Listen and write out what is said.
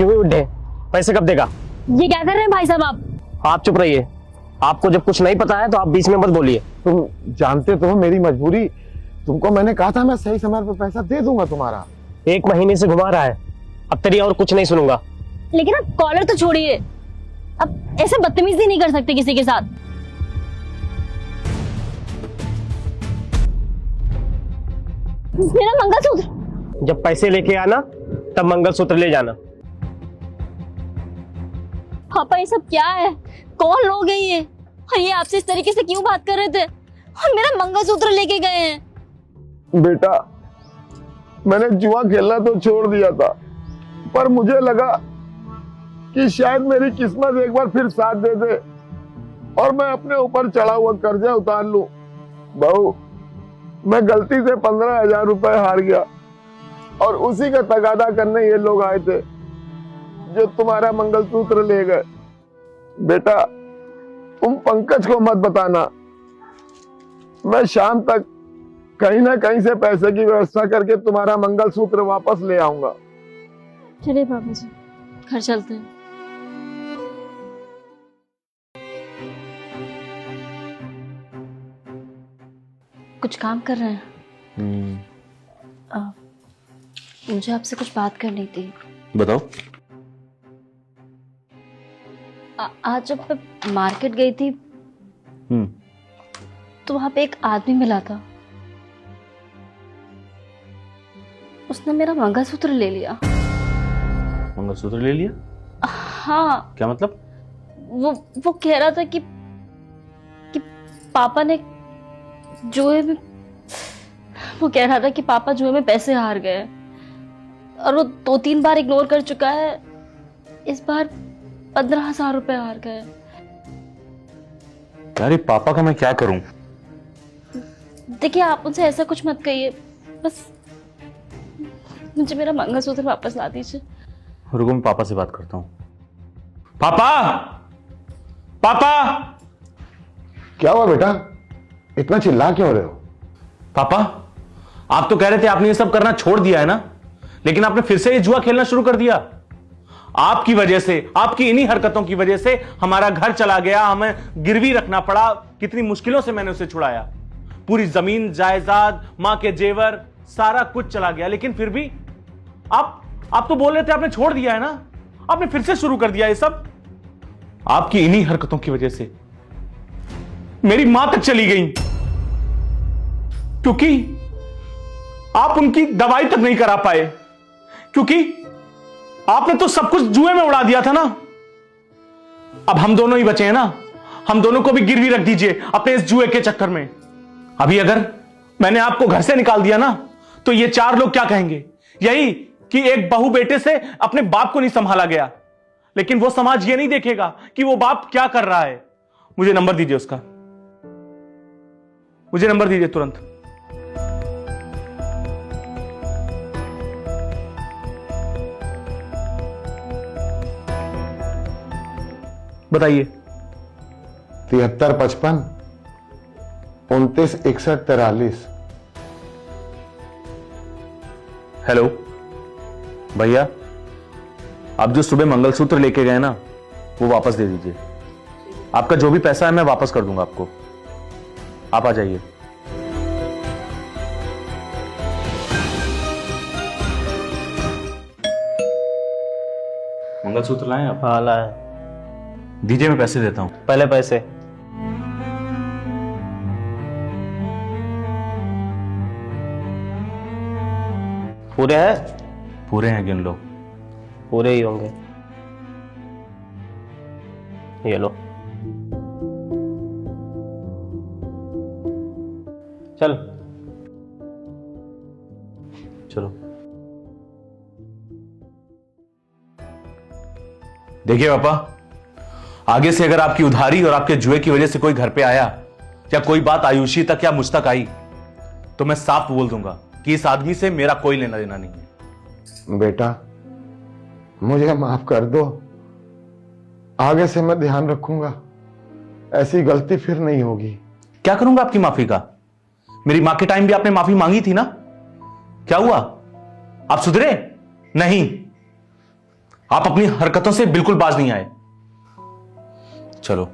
क्यों ही बुड्ढे, पैसे कब देगा? ये क्या कर रहे हैं भाई साहब आप चुप रहिए। आपको जब कुछ नहीं पता है तो आप बीच में मत बोलिए। तुम जानते तो हो मेरी मजबूरी। तुमको मैंने कहा था मैं सही समय पर पैसा दे दूंगा तुम्हारा। 1 महीने से घुमा रहा है, अब तेरी और कुछ नहीं सुनूंगा। लेकिन आप कॉलर तो छोड़िए, अब ऐसे बदतमीजी नहीं कर सकते किसी के साथ। मेरा मंगलसूत्र। जब पैसे लेके आना तब मंगलसूत्र ले जाना। पापा ये सब क्या है? कौन लोग हैं ये? और ये आपसे इस तरीके से क्यों बात कर रहे थे? और मेरा मंगलसूत्र लेके गए हैं। बेटा मैंने जुआ खेलना तो छोड़ दिया था, पर मुझे लगा कि शायद मेरी किस्मत एक बार फिर साथ दे दे और मैं अपने ऊपर चढ़ा हुआ कर्जा उतार लूं। बहू, मैं गलती से 15,000 रुपए हार गया और उसी का तगादा करने ये लोग आए थे जो तुम्हारा मंगलसूत्र ले गए। बेटा तुम पंकज को मत बताना, मैं शाम तक कहीं ना कहीं से पैसे की व्यवस्था करके तुम्हारा मंगलसूत्र वापस ले आऊंगा। चलिए पापा जी, घर चलते हैं। कुछ काम कर रहे हैं? मुझे आपसे कुछ बात करनी थी। बताओ। आज जब मैं मार्केट गई थी तो वहां पे एक आदमी मिला था। उसने मेरा मंगलसूत्र ले लिया। मंगलसूत्र ले लिया? हाँ। क्या मतलब? वो कह रहा था कि पापा ने जुए में, वो कह रहा था कि पापा जुए में पैसे हार गए और वो 2-3 बार इग्नोर कर चुका है। इस बार 15,000 रुपए हार गए। अरे पापा का मैं क्या करूं? देखिए आप मुझसे ऐसा कुछ मत कहिए, बस मुझे मेरा मंगलसूत्र वापस ला दीजिए। रुको, मैं पापा से बात करता हूं। पापा! पापा! क्या हुआ बेटा, इतना चिल्ला क्यों रहे हो? पापा, आप तो कह रहे थे आपने ये सब करना छोड़ दिया है ना, लेकिन आपने फिर से ये जुआ खेलना शुरू कर दिया। आपकी वजह से, आपकी इन्हीं हरकतों की वजह से हमारा घर चला गया, हमें गिरवी रखना पड़ा। कितनी मुश्किलों से मैंने उसे छुड़ाया। पूरी जमीन जायदाद, मां के जेवर, सारा कुछ चला गया, लेकिन फिर भी आप तो बोल रहे थे आपने छोड़ दिया है ना, आपने फिर से शुरू कर दिया ये सब। आपकी इन्हीं हरकतों की वजह से मेरी मां तक चली गई, क्योंकि आप उनकी दवाई तक नहीं करा पाए, क्योंकि आपने तो सब कुछ जुए में उड़ा दिया था ना। अब हम दोनों ही बचे हैं ना, हम दोनों को भी गिरवी रख दीजिए अपने इस जुए के चक्कर में। अभी अगर मैंने आपको घर से निकाल दिया ना, तो ये 4 लोग क्या कहेंगे? यही कि एक बहू बेटे से अपने बाप को नहीं संभाला गया, लेकिन वो समाज ये नहीं देखेगा कि वो बाप क्या कर रहा है। मुझे नंबर दीजिए उसका, मुझे नंबर दीजिए तुरंत। बताइए। 7355 296143। हेलो भैया, आप जो सुबह मंगलसूत्र लेके गए ना, वो वापस दे दीजिए। आपका जो भी पैसा है मैं वापस कर दूंगा आपको। आप आ जाइए। मंगलसूत्र लाएं आप? हाँ लाए। दीजिए, मैं पैसे देता हूं। पहले पैसे। पूरे हैं? पूरे हैं, गिन लो। पूरे ही होंगे। ये लो। चल चलो। देखिए पापा, आगे से अगर आपकी उधारी और आपके जुए की वजह से कोई घर पे आया या कोई बात आयुषी तक या मुझ तक आई, तो मैं साफ बोल दूंगा कि इस आदमी से मेरा कोई लेना देना नहीं है। बेटा मुझे माफ कर दो, आगे से मैं ध्यान रखूंगा, ऐसी गलती फिर नहीं होगी। क्या करूंगा आपकी माफी का? मेरी मां के टाइम भी आपने माफी मांगी थी ना, क्या हुआ? आप सुधरे नहीं? आप अपनी हरकतों से बिल्कुल बाज नहीं आए। चलो